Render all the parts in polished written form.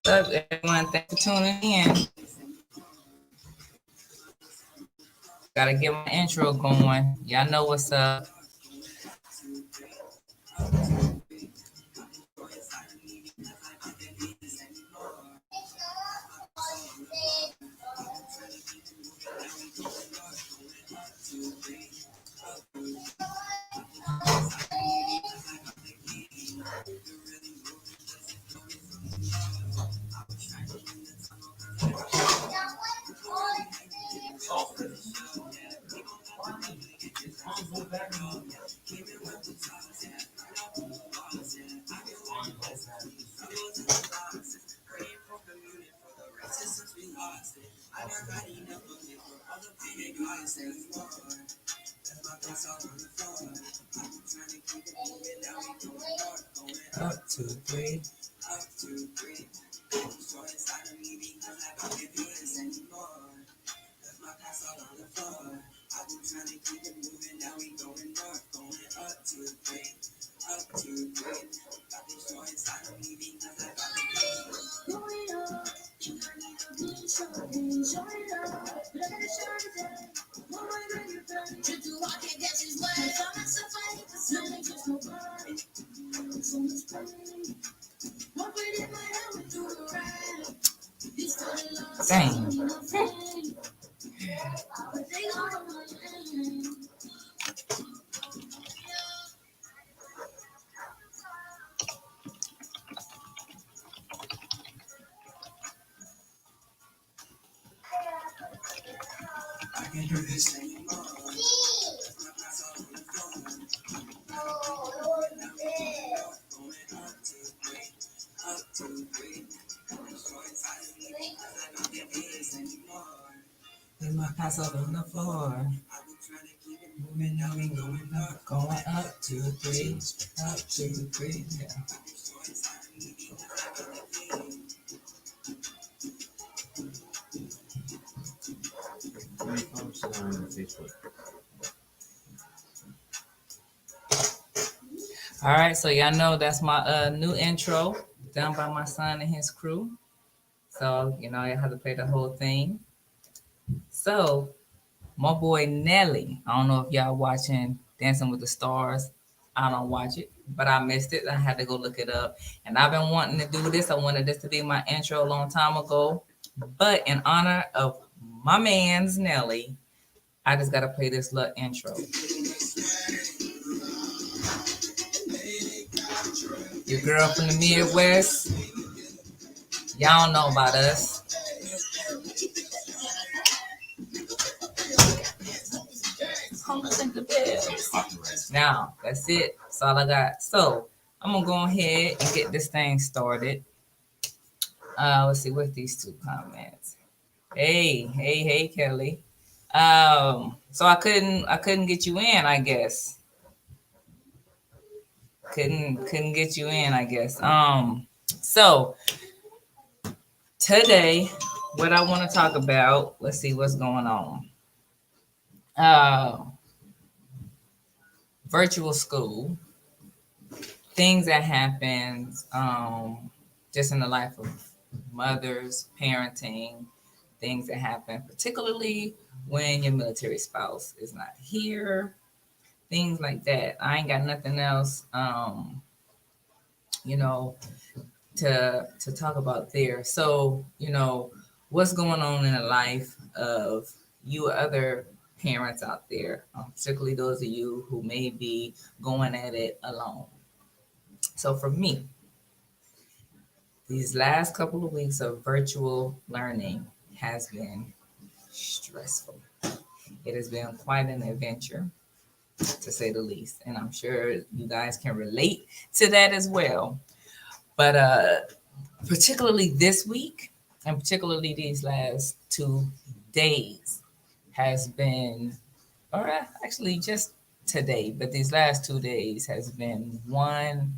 What's up, everyone? Thanks for tuning in. Gotta get my intro going. Y'all know what's up. Up, two, three. Dang. There's my pass up on the floor. Moving down and going up, two, three, up, two, three. Yeah. All right, so y'all know that's my new intro done by my son and his crew. So, I have to play the whole thing. So, my boy Nelly, I don't know if y'all watching Dancing with the Stars. I don't watch it, but I missed it. I had to go look it up. And I've been wanting to do this. I wanted this to be my intro a long time ago. But in honor of my man's Nelly, I just got to play this little intro. Your girl from the Midwest, y'all know about us. Now, that's it. That's all I got. So, I'm going to go ahead and get this thing started. Let's see, what's these two comments? Hey, Kelly. So I couldn't get you in, I guess. Couldn't get you in, I guess. So today, what I want to talk about, let's see what's going on. Virtual school, things that happen just in the life of mothers, parenting, things that happen, particularly when your military spouse is not here, things like that. I ain't got nothing else, you know, to talk about there. So, what's going on in the life of you other parents out there, particularly those of you who may be going at it alone. So for me, these last couple of weeks of virtual learning has been stressful. It has been quite an adventure, to say the least. And I'm sure you guys can relate to that as well. But particularly this week, and particularly these last 2 days, has been, or actually just today, but these last 2 days has been one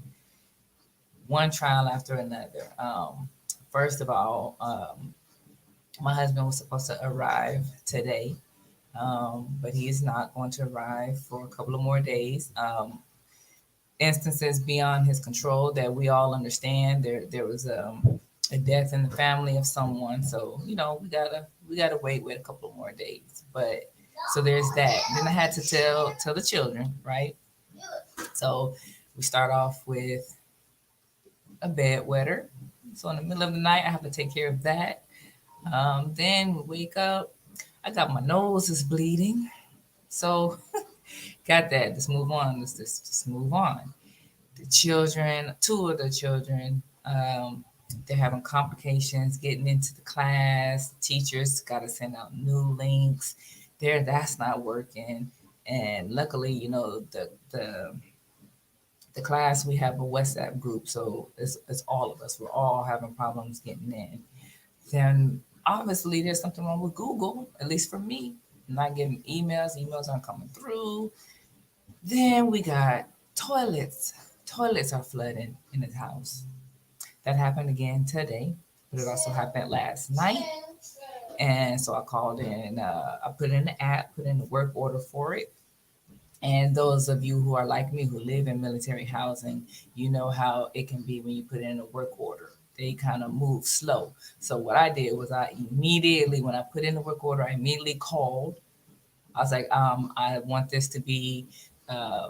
trial after another. First of all, my husband was supposed to arrive today, but he is not going to arrive for a couple of more days. Instances beyond his control that we all understand. There was a death in the family of someone. So, we gotta wait a couple more days. But so there's that. Then I had to tell the children, right? So we start off with a bedwetter. So in the middle of the night, I have to take care of that. Then we wake up. I got my nose is bleeding. So got that. Let's move on. Let's move on. The children, two of the children, they're having complications getting into the class. Teachers got to send out new links. That's not working. And luckily, the class, we have a WhatsApp group, so it's all of us. We're all having problems getting in. Then obviously there's something wrong with Google, at least for me. I'm not getting emails. Emails aren't coming through. Then we got toilets. Toilets are flooding in the house. That happened again today, but it also happened last night. And so I called in, I put in the app, put in the work order for it. And those of you who are like me, who live in military housing, you know how it can be when you put in a work order. They kind of move slow. So what I did was when I put in the work order, I immediately called. I was like, I want this to be uh,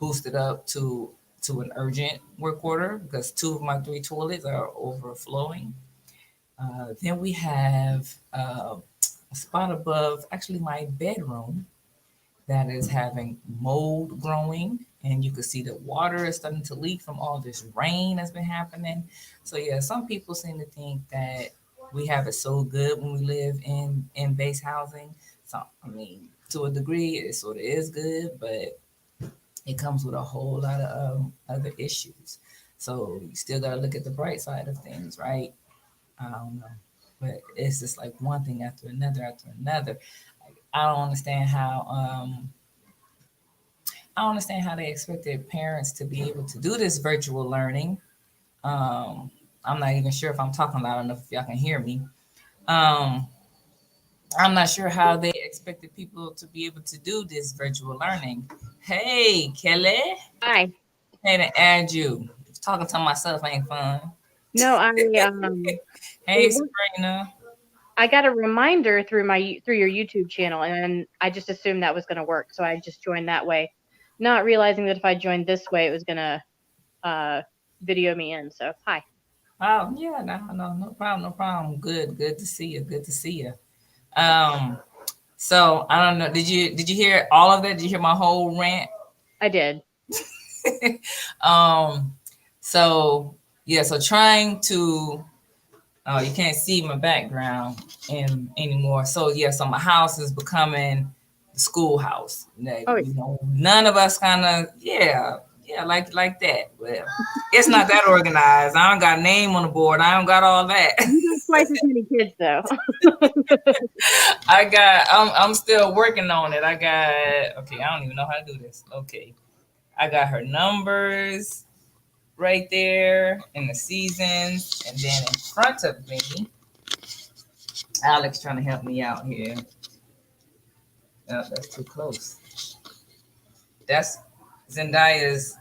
boosted up to an urgent work order because two of my three toilets are overflowing. Then we have a spot above, actually my bedroom, that is having mold growing, and you can see the water is starting to leak from all this rain that's been happening. So yeah, some people seem to think that we have it so good when we live in base housing. So I mean, to a degree, it sort of is good, but it comes with a whole lot of other issues. So you still got to look at the bright side of things, right? I don't know, but it's just like one thing after another after another. I don't understand how I don't understand how they expected parents to be able to do this virtual learning. I'm not even sure if I'm talking loud enough if y'all can hear me. Um, I'm not sure how they expected people to be able to do this virtual learning. Hey, Kelly, Hi. hey to add you. Talking to myself ain't fun. No, Hey, it was, Sabrina. I got a reminder through your YouTube channel, and I just assumed that was going to work, so I just joined that way, not realizing that if I joined this way, it was going to uh video me in. So hi. Oh yeah, no problem, no problem. Good to see you. Good to see you. Um, so I don't know. Did you hear all of that? Did you hear my whole rant? I did. um, so yeah, so trying to oh, you can't see my background anymore. So yeah, so my house is becoming the schoolhouse. Oh, None of us kind of yeah, like that. Well, it's not that organized. I don't got a name on the board. I don't got all that. you got twice as many kids though. I'm still working on it. Okay, I don't even know how to do this. Okay. I got her numbers right there in the seasons, and then in front of me, Alex trying to help me out here. Oh, that's too close. That's Zendaya's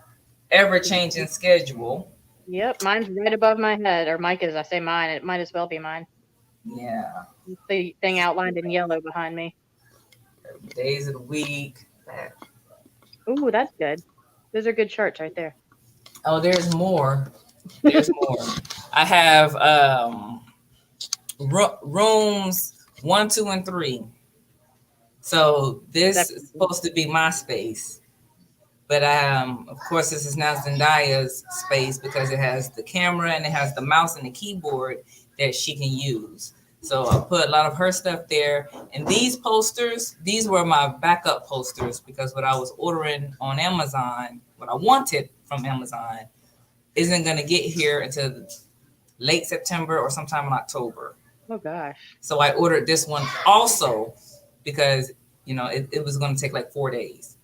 ever changing schedule. Yep, mine's right above my head, or Mike is. I say mine. It might as well be mine. Yeah, The thing outlined in yellow behind me. days of the week. Ooh, that's good. Those are good charts right there. Oh, there's more. There's more. I have rooms 1, 2, and 3. So this is Definitely. supposed to be my space. But of course, this is now Zendaya's space because it has the camera and it has the mouse and the keyboard that she can use. So I put a lot of her stuff there. And these posters, these were my backup posters because what I was ordering on Amazon, what I wanted from Amazon, isn't going to get here until late September or sometime in October. Oh gosh. So I ordered this one also because, it was going to take like 4 days.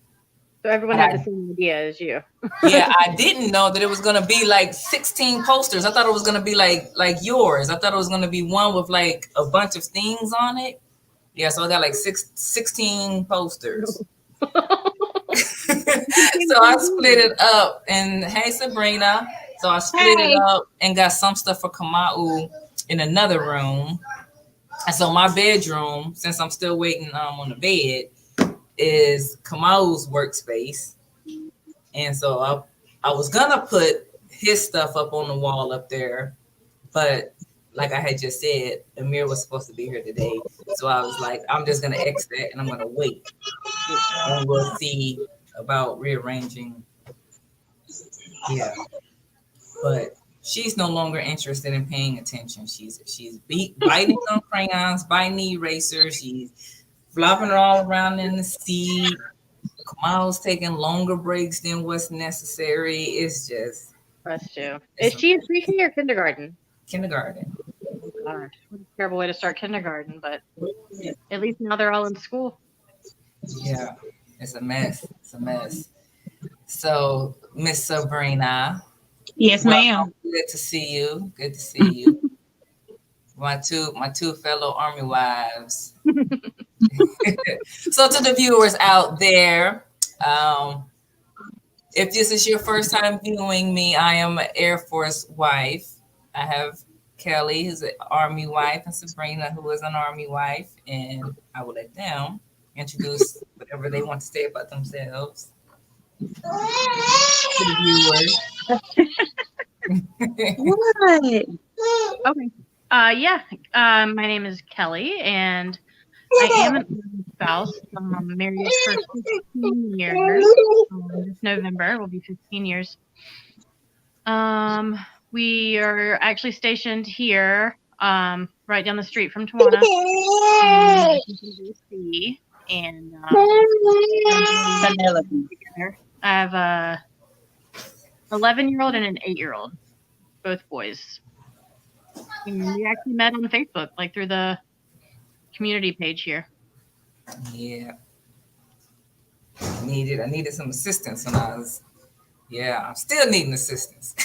So everyone And had the I same idea as you. Yeah, I didn't know that it was gonna be like 16 posters. I thought it was gonna be like yours. I thought it was gonna be one with like a bunch of things on it. Yeah, so I got like 16 posters. So I split it up. And hey, Sabrina. So I split it Hey. up and got some stuff for Kamau in another room. And so my bedroom, since I'm still waiting on the bed, is Kamau's workspace. And so I was gonna put his stuff up on the wall up there, but like I had just said, Amir was supposed to be here today. So I was like, I'm just gonna X that and I'm gonna wait. And we'll see about rearranging. Yeah. But she's no longer interested in paying attention. She's biting on crayons, biting erasers. She's flopping all around in the seat. Kamau's taking longer breaks than what's necessary. It's just Us too. it's Is a she in pre-K or kindergarten? kindergarten. Oh gosh, what a terrible way to start kindergarten, but at least now they're all in school. Yeah, it's a mess. It's a mess. So, Miss Sabrina, Yes, ma'am. welcome. Good to see you. Good to see you. My two fellow army wives. So to the viewers out there, um, if this is your first time viewing me, I am an Air Force wife. I have Kelly, who's an Army wife, and Sabrina, who is an Army wife, and I will let them introduce whatever they want to say about themselves to the viewers. What? Okay. Yeah. My name is Kelly, and I am an Army spouse. I'm married for 15 years. This November will be 15 years. We are actually stationed here, right down the street from Tawana, in Washington, D.C. And together. I have a 11-year-old and an 8-year-old, both boys. And we actually met on Facebook, like through the community page here. Yeah, I needed some assistance when I was. Yeah, I'm still needing assistance.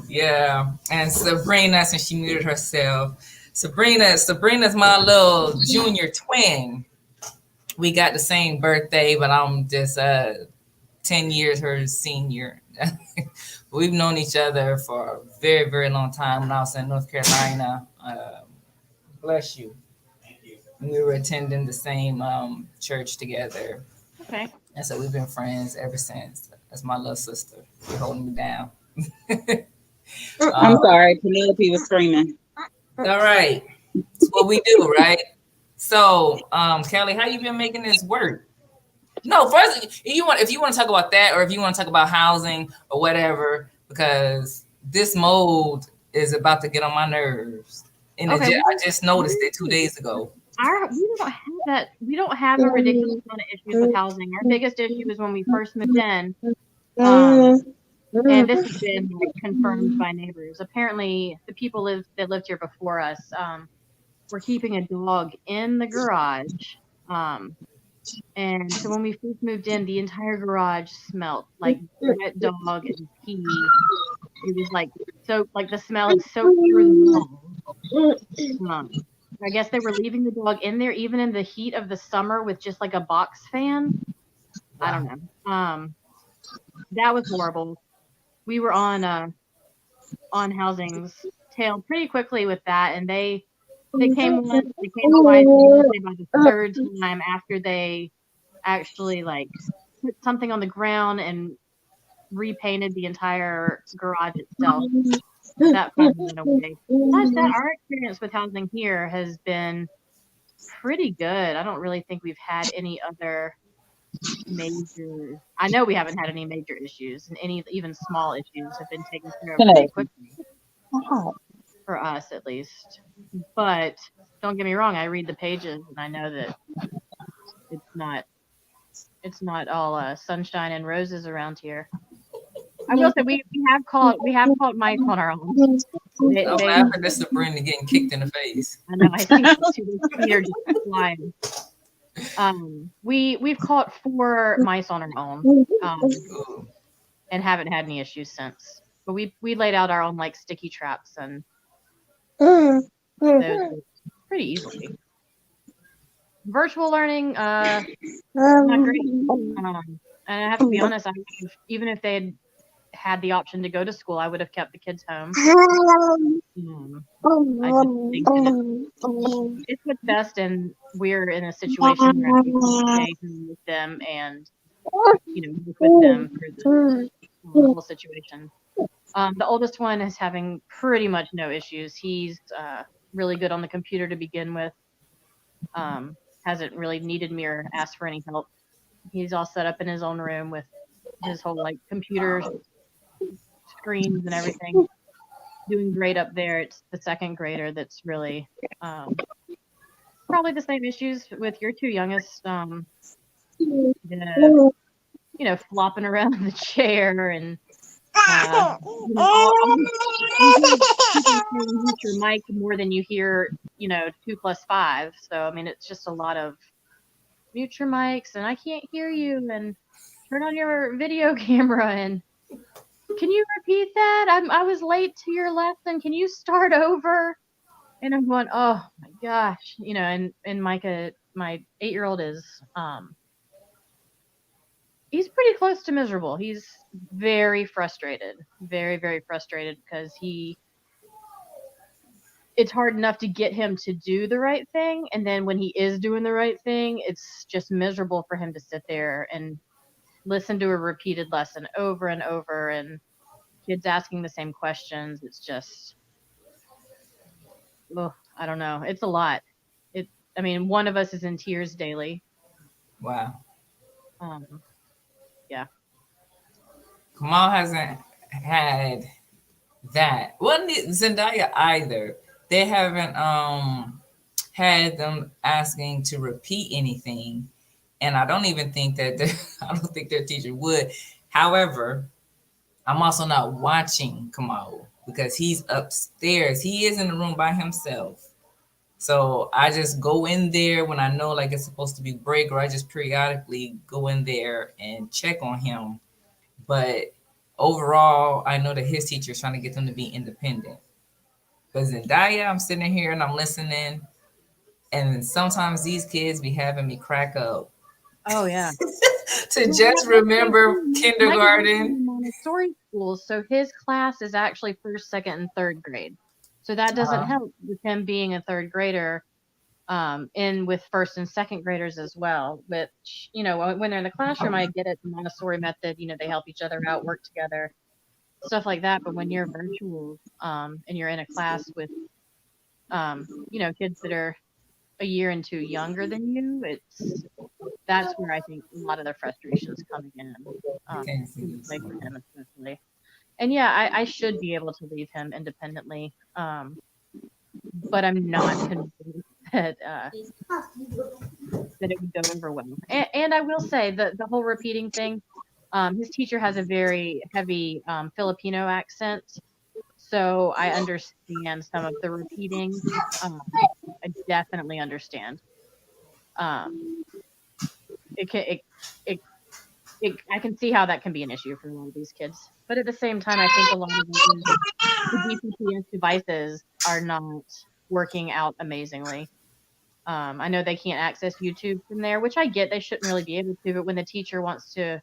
Yeah, and Sabrina, since she muted herself, Sabrina's my little junior twin. We got the same birthday, but I'm just 10 years her senior. We've known each other for a very, very long time when I was in North Carolina. Bless you. We were attending the same church together. Okay. And so we've been friends ever since. That's my little sister. You're holding me down. I'm sorry, Penelope was screaming. All right. That's what we do, right? So, Kelly, how you been making this work? No, first, if you want to talk about that, or if you want to talk about housing or whatever, because this mold is about to get on my nerves, and Okay. I just noticed it 2 days ago. We don't have that. We don't have a ridiculous amount of issues with housing. Our biggest issue was when we first moved in. And this has been like confirmed by neighbors. Apparently, the people that lived here before us were keeping a dog in the garage. And so when we first moved in, the entire garage smelled like wet dog and pee. It was like so, like the smell had soaked through the walls. I guess they were leaving the dog in there even in the heat of the summer with just like a box fan. I don't know. That was horrible. We were on Housing's tail pretty quickly with that, and they came once, they came twice, and by the third time after they actually like put something on the ground and repainted the entire garage itself. That finally went away. Besides that, our experience with housing here has been pretty good. I don't really think we've had any other major. I know we haven't had any major issues, and any even small issues have been taken care of pretty quickly for us, at least. But don't get me wrong, I read the pages and I know that it's not all sunshine and roses around here. I will say we have caught mice on our own. I'm laughing at Sabrina getting kicked in the face. I know. I think they're just flying. We've caught 4 mice on our own, and haven't had any issues since. But we laid out our own like sticky traps and those pretty easily. Virtual learning, not great. And I have to be honest, even if they had the option to go to school, I would have kept the kids home. I just think that it's what's best, and we're in a situation where I can stay home with them and work with them through the whole situation. The oldest one is having pretty much no issues. He's really good on the computer to begin with. Hasn't really needed me or asked for any help. He's all set up in his own room with his whole computer screens and everything. Doing great up there. It's the second grader that's really probably the same issues with your two youngest. Flopping around in the chair and you hear your mic more than you hear 2 + 5. So I mean, it's just a lot of mute your mics and I can't hear you and turn on your video camera and can you repeat that? I was late to your lesson. Can you start over? And I'm going, oh my gosh, and Micah, my 8-year-old is he's pretty close to miserable. He's very frustrated, very, very frustrated because it's hard enough to get him to do the right thing. And then when he is doing the right thing, it's just miserable for him to sit there and listen to a repeated lesson over and over and kids asking the same questions. It's just, I don't know. It's a lot. One of us is in tears daily. Wow. Yeah. Kamal hasn't had that. Well, Zendaya either. They haven't had them asking to repeat anything, and I don't even think that I don't think their teacher would. However, I'm also not watching Kamal because he's upstairs. He is in the room by himself. So I just go in there when I know it's supposed to be break, or I just periodically go in there and check on him. But overall, I know that his teacher is trying to get them to be independent. But Zendaya, I'm sitting here and I'm listening, and sometimes these kids be having me crack up. Oh yeah. To just remember kindergarten. Montessori schools, so his class is actually first, second, and third grade. So that doesn't help with him being a third grader, in with first and second graders as well. Which, when they're in the classroom, I get it, the Montessori method, they help each other out, work together, stuff like that. But when you're virtual, and you're in a class with, kids that are a year and two younger than you, that's where I think a lot of their frustrations coming in, for him especially. And yeah, I should be able to leave him independently, but I'm not convinced that it would go over well. And I will say the whole repeating thing, his teacher has a very heavy Filipino accent, so I understand some of the repeating. I definitely understand. I can see how that can be an issue for a lot of these kids. But at the same time, I think a lot of the GPS devices are not working out amazingly. I know they can't access YouTube from there, which I get. They shouldn't really be able to. But when the teacher wants to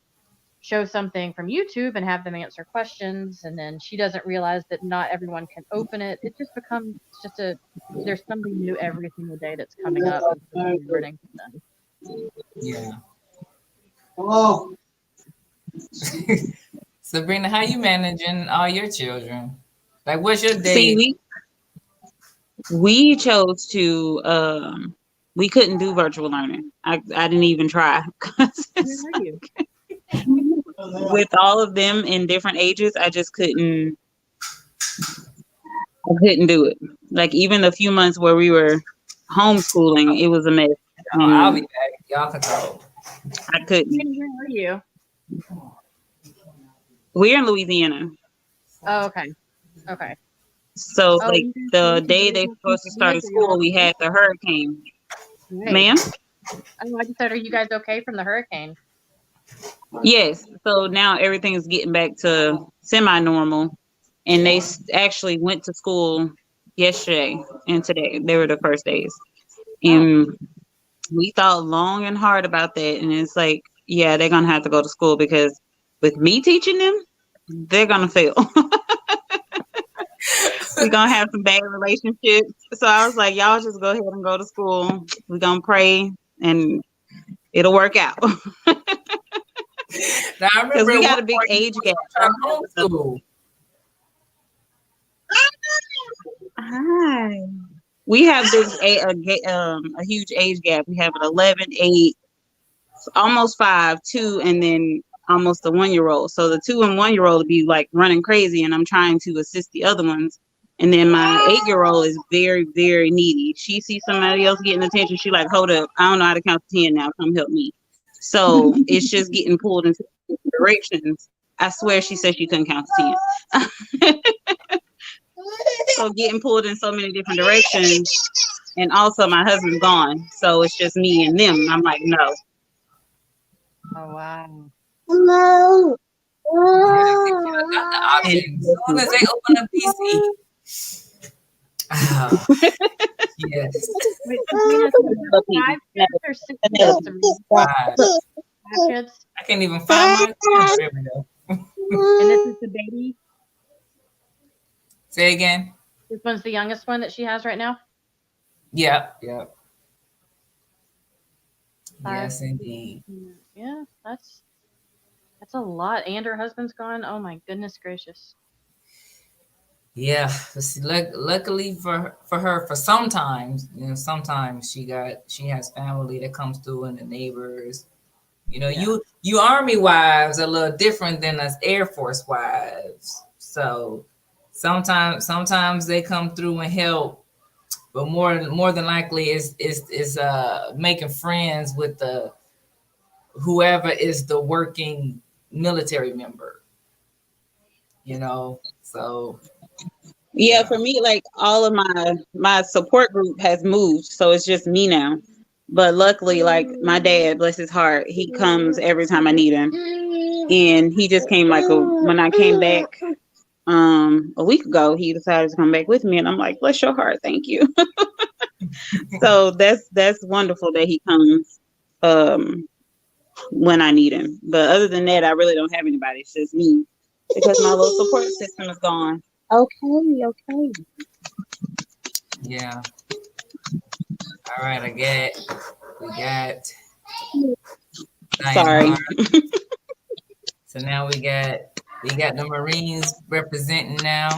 show something from YouTube and have them answer questions, and then she doesn't realize that not everyone can open it, it just becomes there's something new every single day that's coming up. Learning from them. Yeah. Hello. Sabrina, how you managing all your children? What's your day? See, we chose to we couldn't do virtual learning. I didn't even try. Where are you? With all of them in different ages, I just couldn't do it. Even the few months where we were homeschooling, it was a mess. I'll be back. Y'all can go. I couldn't. Where are you? We're in Louisiana. Oh, okay. Okay. So the day they were supposed to start school, we had the hurricane. Right. Ma'am? I just said, are you guys okay from the hurricane? Yes. So now everything is getting back to semi-normal. And they actually went to school yesterday and today. They were the first days. And we thought long and hard about that. And it's yeah, they're gonna have to go to school because with me teaching them, they're gonna fail. We're gonna have some bad relationships. So I was like, y'all just go ahead and go to school. We're gonna pray and it'll work out. Now I Because remember we at got one a big point you age was gap. trying to homeschool. Hi. We have this a huge age gap. We have an 11, 8, almost 5, 2, and then almost a 1-year-old. So the 2 and 1-year-old would be like running crazy, and I'm trying to assist the other ones. And then my 8-year-old is very, very needy. She sees somebody else getting attention. She like, hold up, I don't know how to count to 10 now. Come help me. So it's just getting pulled into different directions. I swear she said she couldn't count to 10. So getting pulled in so many different directions. And also my husband's gone. So it's just me and them. I'm like, no. Oh wow. No. Yeah, got the option. As soon as they open a PC. Ah, yes. Wait, Sabrina, so you have 5 kids or 6 kids? Sabrina? Five. 5 kids? I can't even find my there we go. And this is the baby? Say again. This one's the youngest one that she has right now? Yep, yep. 5. Yes, indeed. Yeah, that's a lot. And her husband's gone. Oh my goodness gracious. Yeah, but see, luckily for her, for sometimes, sometimes she has family that comes through and the neighbors. Yeah. You Army wives are a little different than us Air Force wives. So sometimes they come through and help, but more than likely is making friends with the whoever is the working military member. So Yeah, for me, like all of my support group has moved, so it's just me now. But luckily, like my dad, bless his heart, he comes every time I need him, and he just came when I came back a week ago. He decided to come back with me, and I'm like, bless your heart, thank you. So that's wonderful that he comes when I need him. But other than that, I really don't have anybody. It's just me because my little support system is gone. Okay. yeah. All right, we got Sorry. Diane. So now we got the Marines representing now.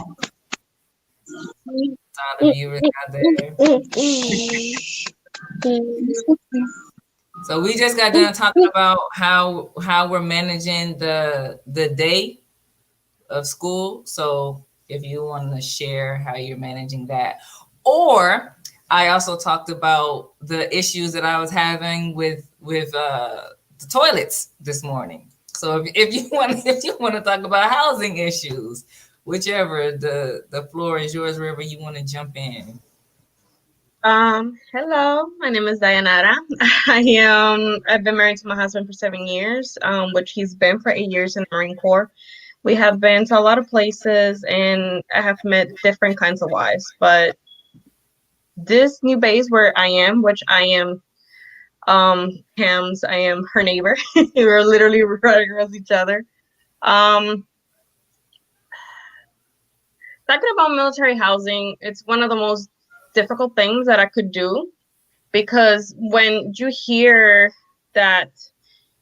All the viewers out there. So we just got done talking about how we're managing the day of school. So if you want to share how you're managing that, or I also talked about the issues that I was having with the toilets this morning. So if you want to talk about housing issues, whichever, the floor is yours, wherever you want to jump in. Hello, my name is Dayanara. I've been married to my husband for 7 years, which he's been for 8 years in the Marine Corps. We have been to a lot of places and I have met different kinds of wives, but this new base where I am, which I am Pam's, I am her neighbor. We're literally right across each other. Talking about military housing, it's one of the most difficult things that I could do, because when you hear that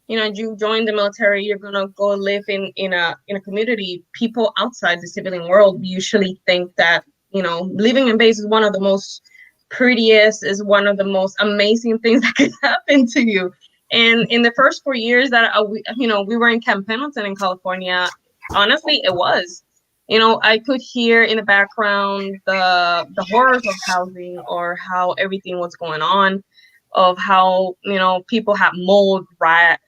you join the military, you're gonna go live in a community, people outside the civilian world usually think that living in base is one of the most prettiest, is one of the most amazing things that could happen to you. And in the first 4 years that we were in Camp Pendleton in California, honestly, it was. I could hear in the background the horrors of housing, or how everything was going on, of how people had mold, rat,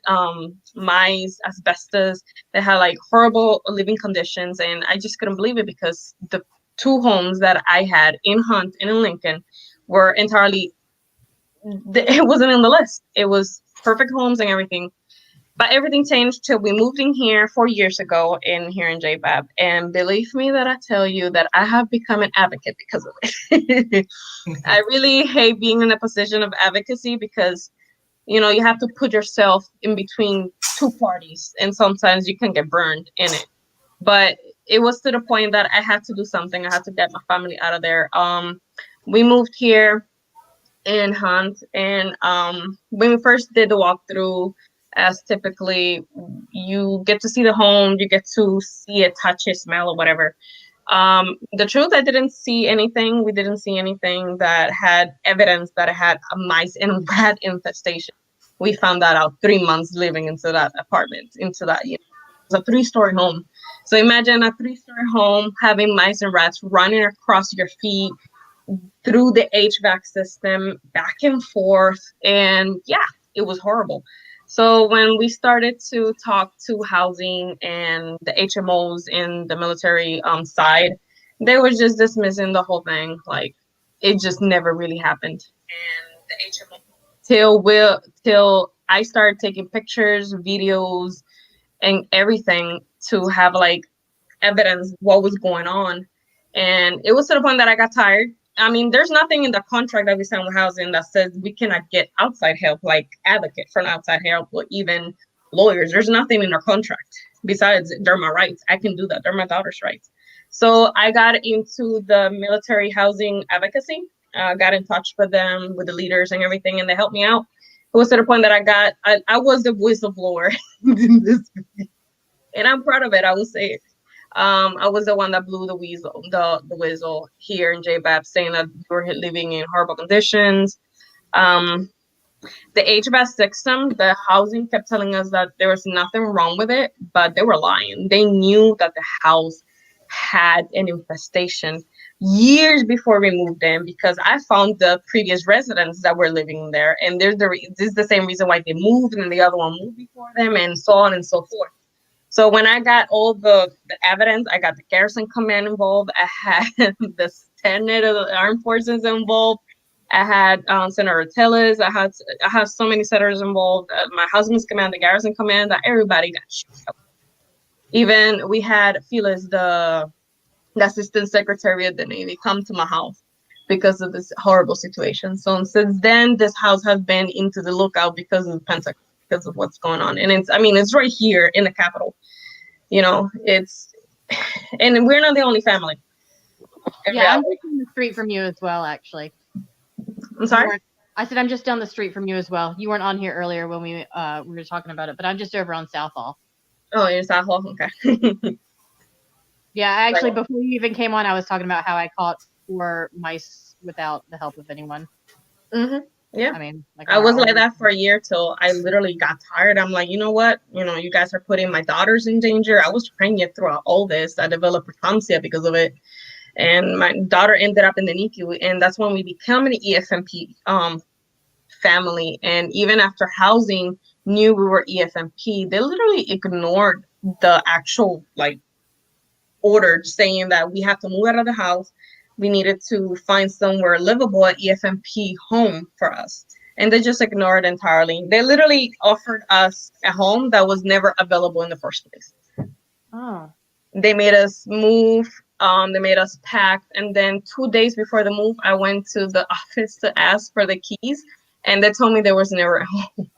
mice, asbestos. They had like horrible living conditions, and I just couldn't believe it, because the 2 homes that I had in Hunt and in Lincoln were entirely, it wasn't in the list. It was perfect homes and everything. But everything changed till we moved in here 4 years ago here in JBAB. And believe me that I tell you that I have become an advocate because of it. I really hate being in a position of advocacy, because you have to put yourself in between two parties, and sometimes you can get burned in it. But it was to the point that I had to do something. I had to get my family out of there. We moved here in Hunt, and when we first did the walkthrough, as typically you get to see the home, you get to see it, touch it, smell, or whatever. The truth, I didn't see anything. We didn't see anything that had evidence that it had a mice and rat infestation. We found that out 3 months living into that apartment, into that, it was a 3-story home. So imagine a 3-story home having mice and rats running across your feet, through the HVAC system, back and forth. And yeah, it was horrible. So when we started to talk to housing and the HMOs in the military side, they were just dismissing the whole thing. Like, it just never really happened. And the HMO till I started taking pictures, videos, and everything to have like evidence what was going on. And it was to the point that I got tired. I mean, there's nothing in the contract that we signed with housing that says we cannot get outside help, like advocate for an outside help, or even lawyers. There's nothing in our contract besides they're my rights. I can do that. They're my daughter's rights. So I got into the military housing advocacy. Got in touch with them, with the leaders and everything, and they helped me out. It was to the point that I was the whistleblower in this, and I'm proud of it. I will say it. I was the one that blew the whistle here in JBAP, saying that we were living in horrible conditions. The HVAC system, the housing kept telling us that there was nothing wrong with it, but they were lying. They knew that the house had an infestation years before we moved in, because I found the previous residents that were living there, and this is the same reason why they moved, and the other one moved before them, and so on and so forth. So when I got all the evidence, I got the Garrison Command involved. I had the Senate of the Armed Forces involved. I had Senator Tillis. I had so many senators involved. My husband's command, the Garrison Command, that everybody got shot. Even we had Phyllis, the Assistant Secretary of the Navy, come to my house because of this horrible situation. So since then, this house has been into the lookout because of the Pentagon, because of what's going on. And it's right here in the Capitol. And we're not the only family. Yeah, I'm just down the street from you as well, actually. I'm sorry? I said I'm just down the street from you as well. You weren't on here earlier when we were talking about it, but I'm just over on Southall. Oh, you're Southall? Okay. Yeah, actually, before you even came on, I was talking about how I caught 4 mice without the help of anyone. Mm-hmm. Yeah. I mean, I was like that for a year till I literally got tired. I'm like, you know what? You guys are putting my daughters in danger. I was pregnant throughout all this. I developed preeclampsia because of it. And my daughter ended up in the NICU. And that's when we became an EFMP family. And even after housing knew we were EFMP, they literally ignored the actual order saying that we have to move out of the house. We needed to find somewhere livable, at EFMP home for us. And they just ignored it entirely. They literally offered us a home that was never available in the first place. Oh. They made us move. They made us pack. And then 2 days before the move, I went to the office to ask for the keys. And they told me there was never a home.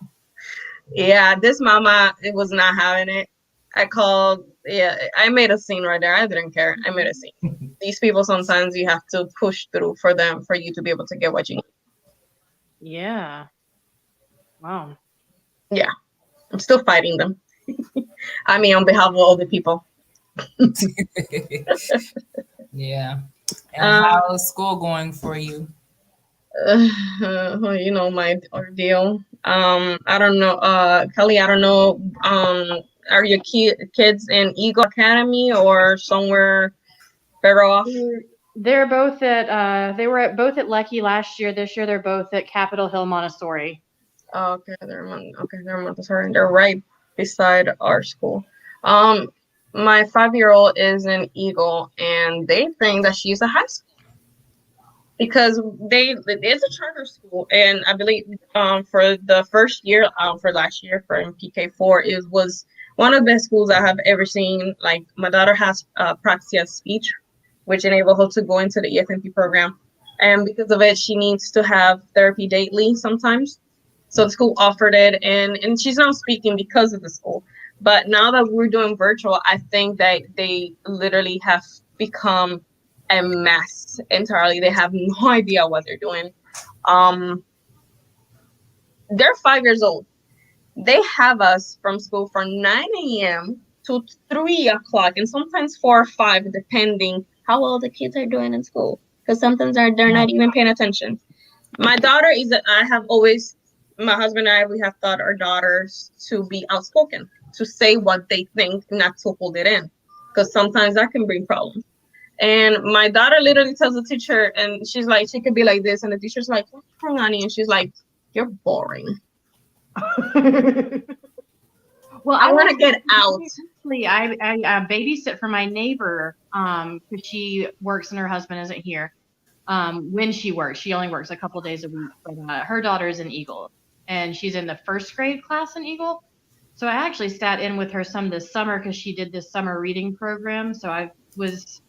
Yeah, this mama, it was not having it. I called. Yeah, I made a scene right there. I didn't care. I made a scene. These people, sometimes you have to push through for you to be able to get what you need. Yeah. Wow. Yeah, I'm still fighting them. I mean, on behalf of all the people. Yeah. And how's school going for you? My ordeal. I don't know. Kelly, I don't know. Are your kids in Eagle Academy or somewhere better off? They're both at they were both at Lecky last year. This year they're both at Capitol Hill Montessori. Oh, okay, they're Montessori. They're right beside our school. My 5-year-old is in Eagle, and they think that she's a high school because it's a charter school, and I believe for the first year, for last year for PK4, it was one of the best schools I have ever seen. Like, my daughter has praxia speech, which enabled her to go into the EFMP program, and because of it, she needs to have therapy daily sometimes. So the school offered it, and she's not speaking because of the school. But now that we're doing virtual, I think that they literally have become a mess entirely. They have no idea what they're doing. They're 5 years old. They have us from school from 9 a.m. to 3 o'clock, and sometimes 4 or 5, depending how well the kids are doing in school. Because sometimes they're not even paying attention. My daughter is, I have always, my husband and I, we have taught our daughters to be outspoken, to say what they think, not to hold it in. Because sometimes that can bring problems. And my daughter literally tells the teacher, and she's like, she could be like this, and the teacher's like, what's wrong, honey? And she's like, you're boring. Well, I want to get out. I babysit for my neighbor because she works and her husband isn't here. When she works, she only works a couple days a week. But her daughter is in Eagle, and she's in the first grade class in Eagle. So I actually sat in with her some this summer because she did this summer reading program. So I was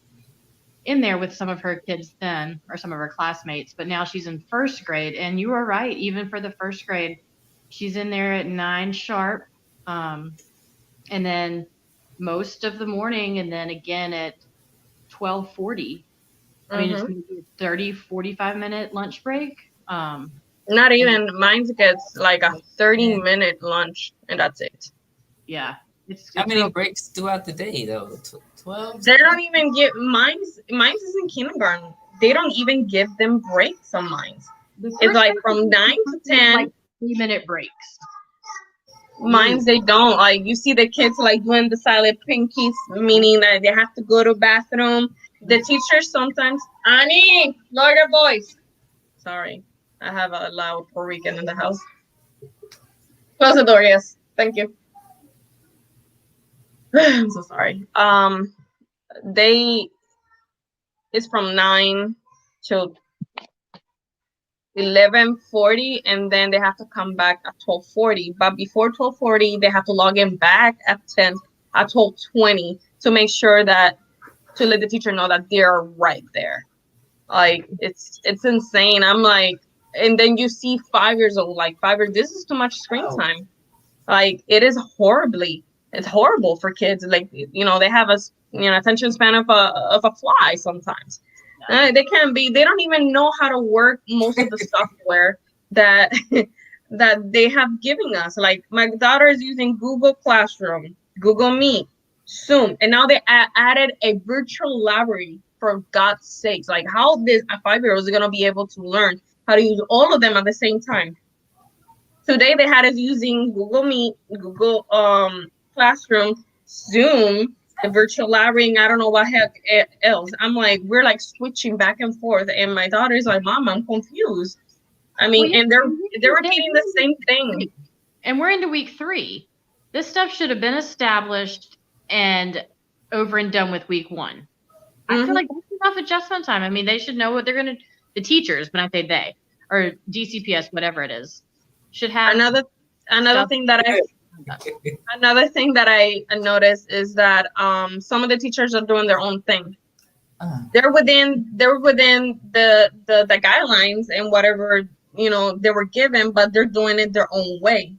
in there with some of her kids then, or some of her classmates. But now she's in first grade, and you are right. Even for the first grade, she's in there at 9 sharp. And then most of the morning, and then again at 12:40. I mean, it's maybe a 30, 45-minute lunch break. Not even, mine gets like a 30-minute lunch, and that's it. Yeah. How many breaks throughout the day, though? 12? They don't even give, mine's is in kindergarten. They don't even give them breaks on mine. It's like from 9 to 10. Like 3-minute breaks. Mine's they don't. Like, you see the kids like doing the silent pinkies, meaning that they have to go to bathroom. The teachers sometimes, Annie, lower your voice. Sorry, I have a loud Puerto Rican in the house. Close the door, yes. Thank you. I'm so sorry. It's from 9 till 11:40, and then they have to come back at 12:40. But before 12:40, they have to log in back at 12:20 to make sure that, to let the teacher know that they're right there. Like, it's insane. I'm like, and then you see 5 years old, like 5 years. This is too much screen time. Like, it's horrible for kids. Like, they have a attention span of a fly sometimes. They don't even know how to work most of the software that they have given us. Like, my daughter is using Google Classroom, Google Meet, Zoom, and now they added a virtual library, for God's sakes. Like, how this a 5-year-old is going to be able to learn how to use all of them at the same time? Today they had us using Google Meet, Google Classroom, Zoom, the virtual library, and I don't know what heck else. I'm like, we're like switching back and forth, and my daughter's like, Mom, I'm confused. I mean, Well, yeah, and they're repeating the same thing. And we're into week 3. This stuff should have been established and over and done with week 1. I feel like that's enough adjustment time. I mean, they should know what they're going to, the teachers, when I say they, or DCPS, whatever it is, should have. Another thing that I noticed is that some of the teachers are doing their own thing. They're within the guidelines and whatever they were given, but they're doing it their own way,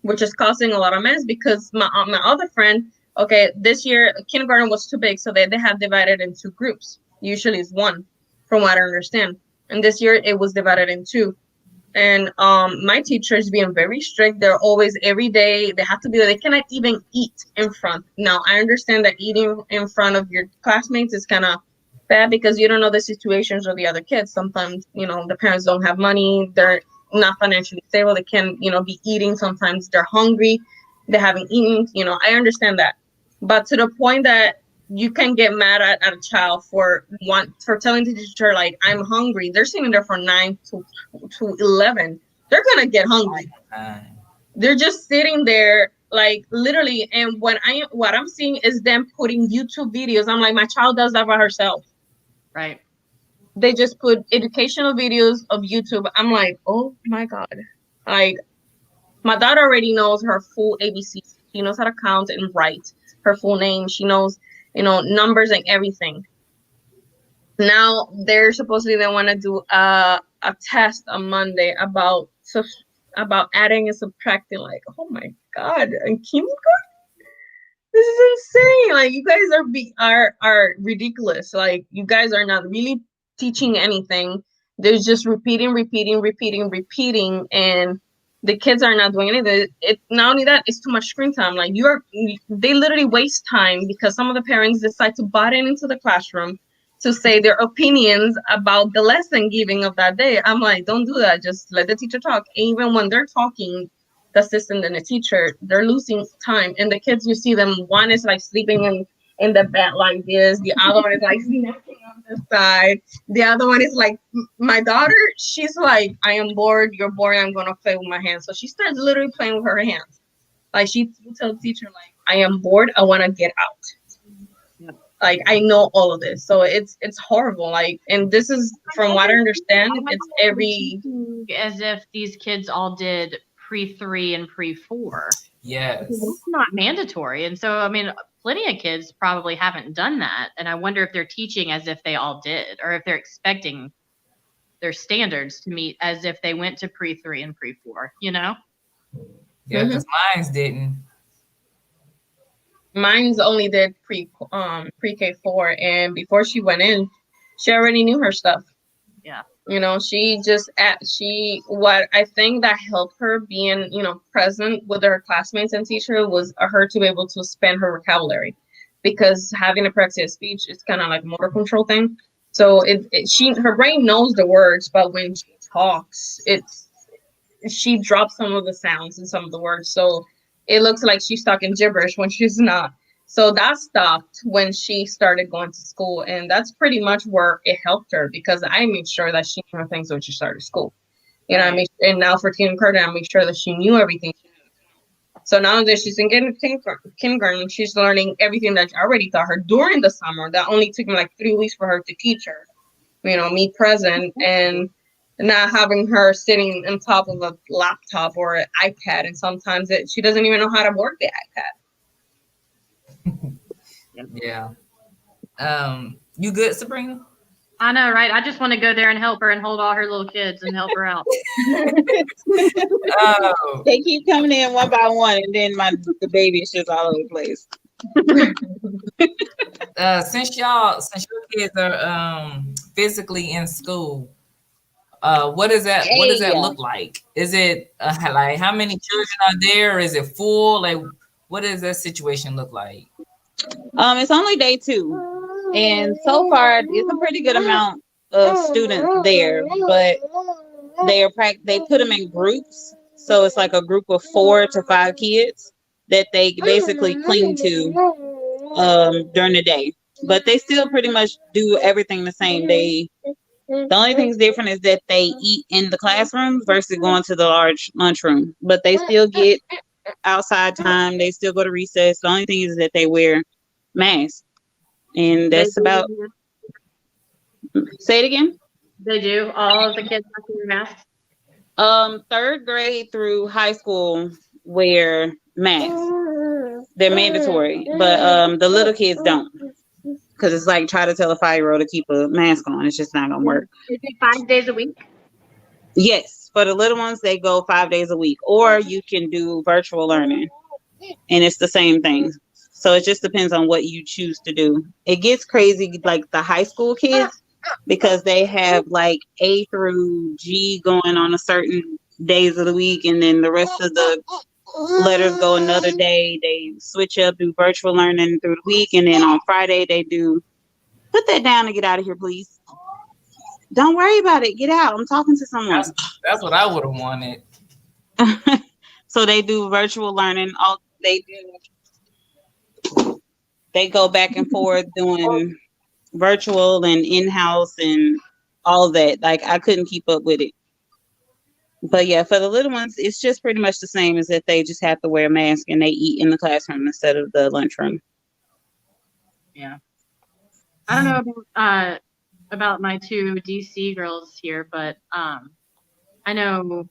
which is causing a lot of mess. Because my other friend, okay, this year kindergarten was too big, so they have divided into groups. Usually it's 1, from what I understand, and this year it was divided in 2. And my teacher is being very strict. They're always, every day, they have to be there. They cannot even eat in front. Now, I understand that eating in front of your classmates is kind of bad because you don't know the situations of the other kids. Sometimes, the parents don't have money. They're not financially stable. They can, be eating. Sometimes they're hungry. They haven't eaten. I understand that. But to the point that you can get mad at a child for telling the teacher, like, I'm hungry. They're sitting there from 9 to 11. They're gonna get hungry. They're just sitting there, like, literally. And what I'm seeing is them putting YouTube videos. I'm like, my child does that by herself. Right. They just put educational videos of YouTube. I'm like, oh my God. Like, my daughter already knows her full ABCs. She knows how to count and write her full name. She knows numbers and everything. Now they want to do a test on Monday about about adding and subtracting. Like, oh my God, in kindergarten? This is insane. Like, you guys are ridiculous. Like, you guys are not really teaching anything. There's just repeating, and the kids are not doing anything. It not only that, it's too much screen time. Like, they literally waste time because some of the parents decide to butt into the classroom to say their opinions about the lesson giving of that day. I'm like, don't do that. Just let the teacher talk. Even when they're talking, the assistant and the teacher, they're losing time. And the kids, you see them, one is like sleeping in the bed like this, the other one is like snacking on the side, the other one is like, my daughter, she's like, I am bored, you're boring, I'm gonna play with my hands. So she starts literally playing with her hands. Like, she will tell the teacher, like, I am bored, I want to get out. Like, I know all of this, so it's horrible. Like, and this is, from what I understand, it's every, as if these kids all did pre-3 and pre-4. Yes. It's not mandatory, and so I mean, plenty of kids probably haven't done that, and I wonder if they're teaching as if they all did, or if they're expecting their standards to meet as if they went to pre-3 and pre-4. You know? Yeah, because mine didn't. Mine's only did pre-K4, and before she went in, she already knew her stuff. Yeah. You know, what I think that helped her being, present with her classmates and teacher was her to be able to expand her vocabulary, because having a practice speech is kind of like a motor control thing. So her brain knows the words, but when she talks, she drops some of the sounds and some of the words. So it looks like she's talking gibberish when she's not. So that stopped when she started going to school. And that's pretty much where it helped her, because I made sure that she knew things when she started school. And now for kindergarten, I made sure that she knew everything. So now that she's in kindergarten, she's learning everything that I already taught her during the summer. That only took me like 3 weeks for her to teach her, me present, and not having her sitting on top of a laptop or an iPad. And sometimes she doesn't even know how to work the iPad. Yeah. You good, Sabrina? I know, right? I just want to go there and help her and hold all her little kids and help her out. Oh. They keep coming in one by one, and then the baby is just all over the place. Since your kids are physically in school, what does that look like? Is it like, how many children are there? Is it full? Like, what does that situation look like? It's only day 2, and so far it's a pretty good amount of students there, but they put them in groups, so it's like a group of 4 to 5 kids that they basically cling to during the day. But they still pretty much do everything the same. The only thing that's different is that they eat in the classrooms versus going to the large lunchroom. But they still get outside time. They still go to recess. The only thing is that they wear masks. And that's about... Say it again? They do. All of the kids have to wear masks? 3rd grade through high school wear masks. They're mandatory. But the little kids don't. Because it's like, try to tell a 5-year-old to keep a mask on. It's just not going to work. Is it 5 days a week? Yes. For the little ones, they go 5 days a week. Or you can do virtual learning. And it's the same thing. So it just depends on what you choose to do. It gets crazy, like the high school kids, because they have like A through G going on a certain days of the week. And then the rest of the letters go another day. They switch up, do virtual learning through the week, and then on Friday they do... Put that down and get out of here, please. Don't worry about it. Get out. I'm talking to someone. That's what I would have wanted. So they do virtual learning. They go back and forth doing virtual and in-house and all that. Like, I couldn't keep up with it. But yeah, for the little ones, it's just pretty much the same as if they just have to wear a mask and they eat in the classroom instead of the lunchroom. Yeah. I don't know about my 2 DC girls here, but I know,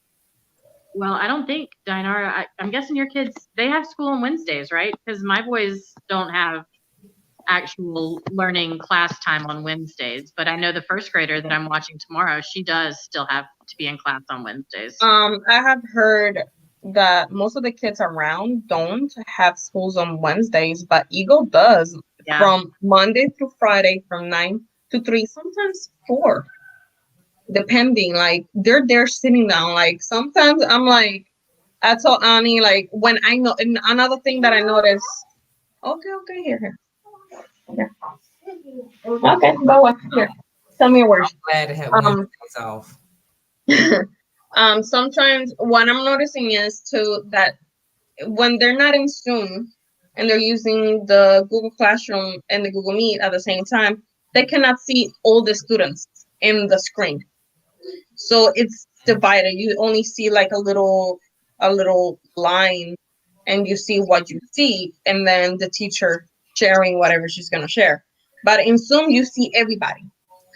well, I don't think, Dinara, I'm guessing your kids, they have school on Wednesdays, right? Because my boys don't have actual learning class time on Wednesdays. But I know the first grader that I'm watching tomorrow, she does still have to be in class on Wednesdays. I have heard that most of the kids around don't have schools on Wednesdays, but Eagle does from Monday through Friday from 9 to 3, sometimes 4, depending. Like they're sitting down. Like sometimes I'm like, I told Annie, like when I know, and another thing that I noticed. Okay, here. Yeah. Okay, go on. Here. Tell me a word. I'm glad to have Wednesdays off. Sometimes what I'm noticing is too that when they're not in Zoom and they're using the Google Classroom and the Google Meet at the same time, they cannot see all the students in the screen. So it's divided. You only see like a little line, and you see what you see, and then the teacher sharing whatever she's gonna share. But in Zoom, you see everybody.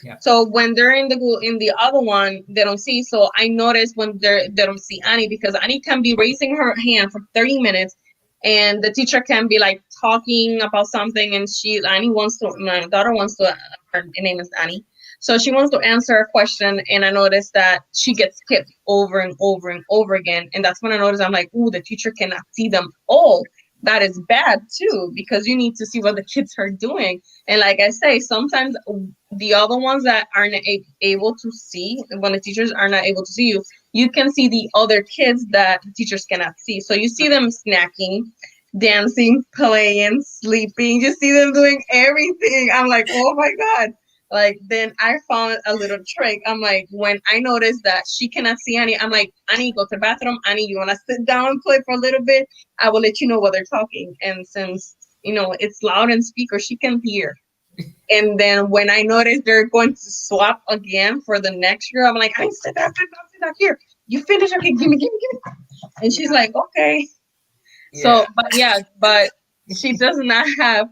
Yeah. So when they're in the other one, they don't see. So I noticed when they don't see Annie, because Annie can be raising her hand for 30 minutes, and the teacher can be like talking about something, and my daughter wants to. Her name is Annie. So she wants to answer a question, and I noticed that she gets skipped over and over and over again. And that's when I noticed I'm like, ooh, the teacher cannot see them all. That is bad too, because you need to see what the kids are doing. And like I say, sometimes the other ones that aren't able to see, when the teachers are not able to see you, you can see the other kids that the teachers cannot see. So you see them snacking, dancing, playing, sleeping. You see them doing everything. I'm like, oh my God. Like, then I found a little trick. I'm like, when I noticed that she cannot see Annie, I'm like, Annie, go to the bathroom. Annie, you want to sit down and play for a little bit? I will let you know what they're talking. And since, it's loud and speaker, she can hear. And then when I noticed they're going to swap again for the next year, I'm like, I sit down here. You finish? Okay, give me. And she's like, okay. Yeah. So, but she does not have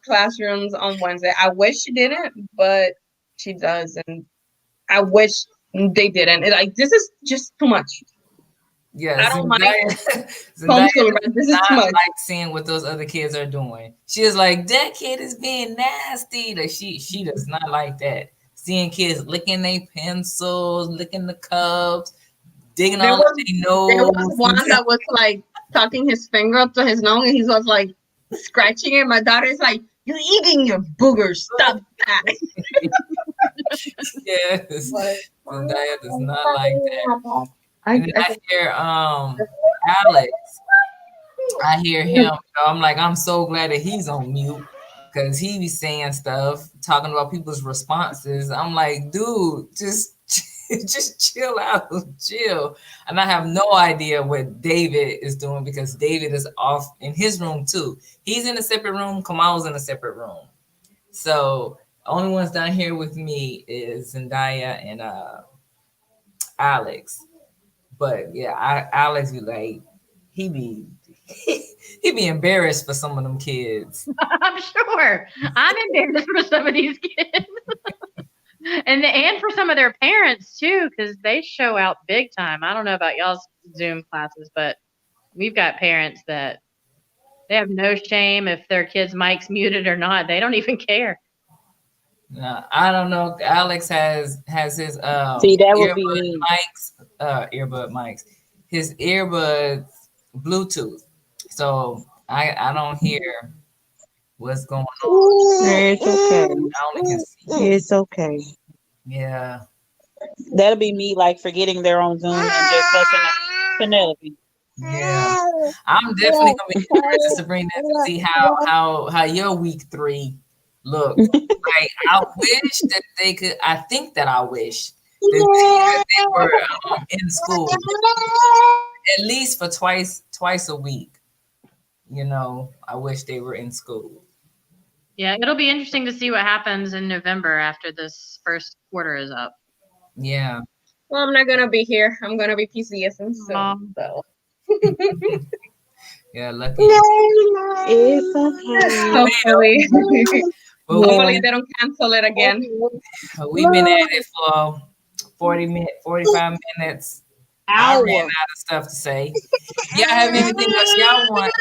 classrooms on Wednesday. I wish she didn't, but she does, and I wish they didn't. Like, this is just too much. Yeah, I don't like Zendaya but this is too much. Like seeing what those other kids are doing. She is like, that kid is being nasty. Like she does not like that. Seeing kids licking their pencils, licking the cups, digging on their nose. There was one that was like tucking his finger up to his nose, and he was like scratching it. My daughter's like, "You're eating your boogers. Stop that." Yes, Zendaya does not like that. And then I hear Alex. I hear him. I'm like, I'm so glad that he's on mute, because he be saying stuff, talking about people's responses. I'm like, dude, just chill out, chill. And I have no idea what David is doing, because David is off in his room too. He's in a separate room. Kamal's in a separate room. So the only ones down here with me is Zendaya and Alex. But yeah, Alex be like, he be embarrassed for some of them kids. I'm sure. I'm embarrassed for some of these kids. and for some of their parents too, because they show out big time. I don't know about y'all's Zoom classes, but we've got parents that they have no shame if their kid's mic's muted or not. They don't even care. I don't know. Alex has his See, that would be me. earbud mics, his earbuds Bluetooth. So I don't hear what's going on. It's okay. I only can see. It's okay. Yeah. That'll be me, like forgetting they're on Zoom and just fussing at Penelope. Yeah. I'm definitely gonna be curious, Sabrina, to see how your week 3 looks. Like, I wish that they could. I think that I wish that they were in school at least for twice a week. I wish they were in school. Yeah, it'll be interesting to see what happens in November after this first quarter is up. Yeah. Well, I'm not gonna be here. I'm gonna be PCSing soon. So. Yeah, lucky. It's okay. Hopefully they don't cancel it again. We've been at it for 45 minutes. I ran out of stuff to say. Y'all have anything else y'all want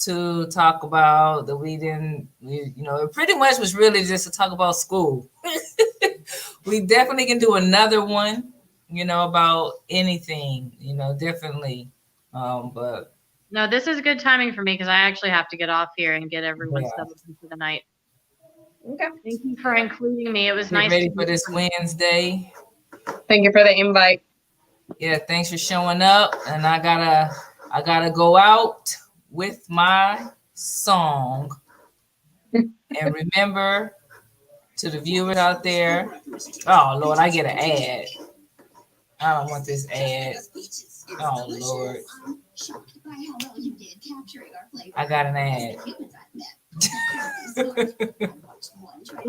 to talk about that we didn't, it pretty much was really just to talk about school. We definitely can do another one, about anything, definitely. But No, this is good timing for me because I actually have to get off here and get everyone yeah, settled in for the night. Okay. Thank you for including me. It was get nice ready to for meet this you. Wednesday. Thank you for the invite. Yeah, thanks for showing up. And I gotta go out with my song. And remember, to the viewers out there, oh Lord, I get an ad. I don't want this ad. Oh Lord, I got an ad.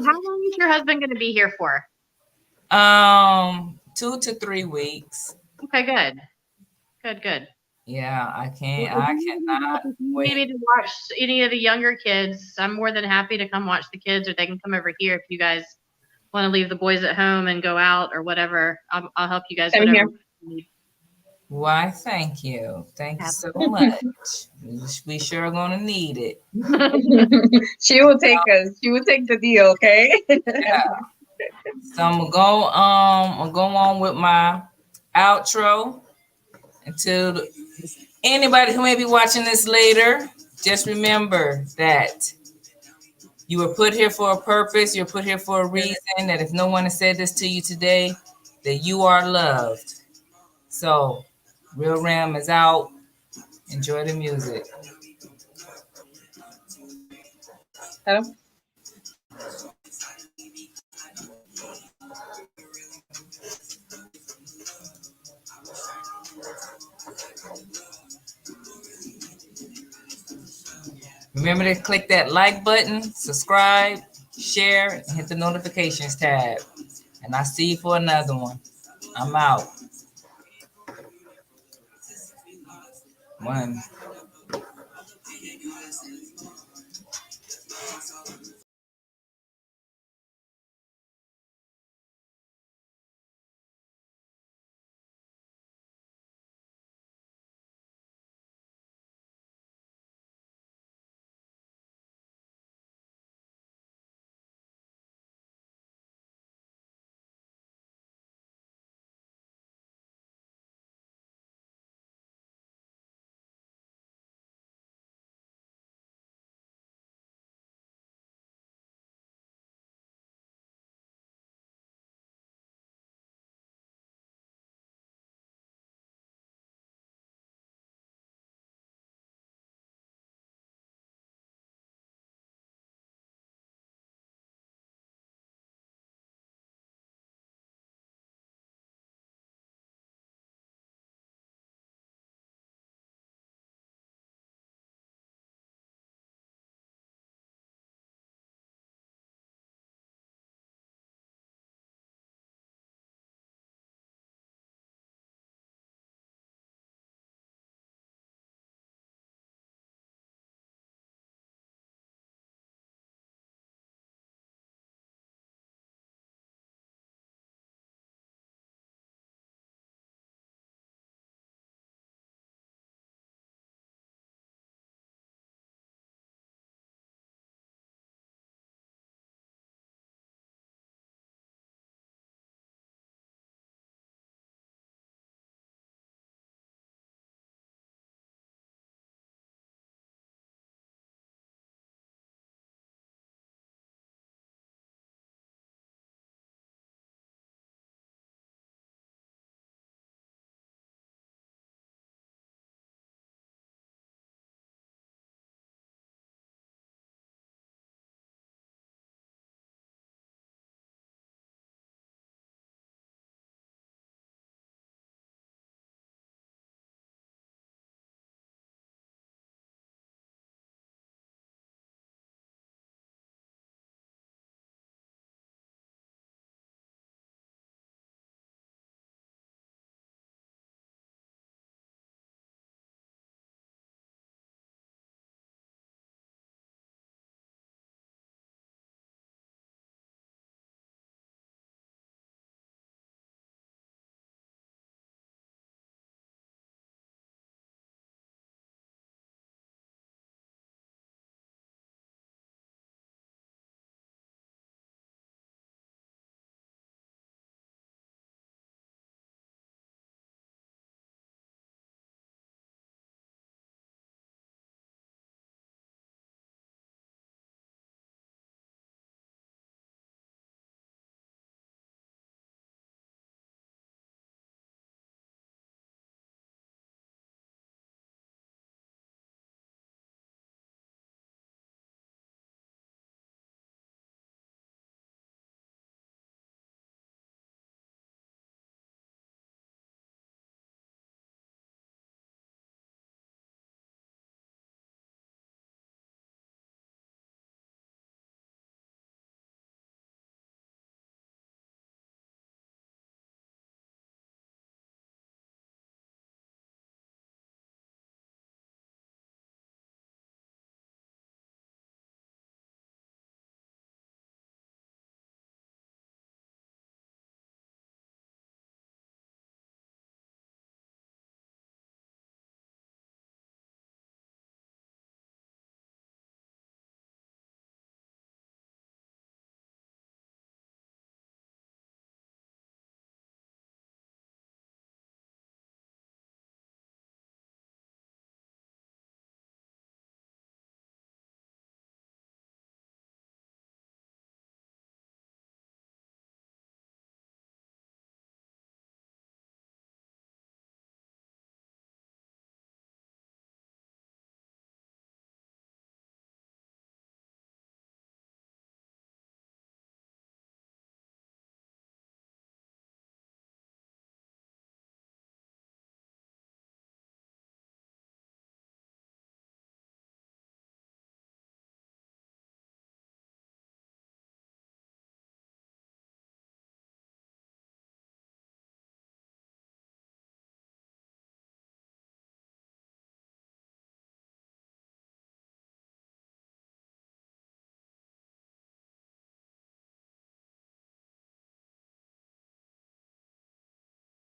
How long is your husband going to be here for? 2 to 3 weeks. Okay, good. Yeah, I Well, can't. if I you need any help, cannot if you need wait. me to watch any of the younger kids, I'm more than happy to come watch the kids, or they can come over here if you guys want to leave the boys at home and go out or whatever. I'll help you guys Same whatever here. you need. Why? Thank you. Thank you so much. We sure are gonna need it. She will take us. She will take the deal, okay? Yeah. So I'm gonna go on with my outro until anybody who may be watching this later, just remember that you were put here for a purpose. You're put here for a reason. That if no one has said this to you today, that you are loved. So, Real Ram is out. Enjoy the music. Hello? Remember to click that like button, subscribe, share, and hit the notifications tab. And I'll see you for another one. I'm out. One.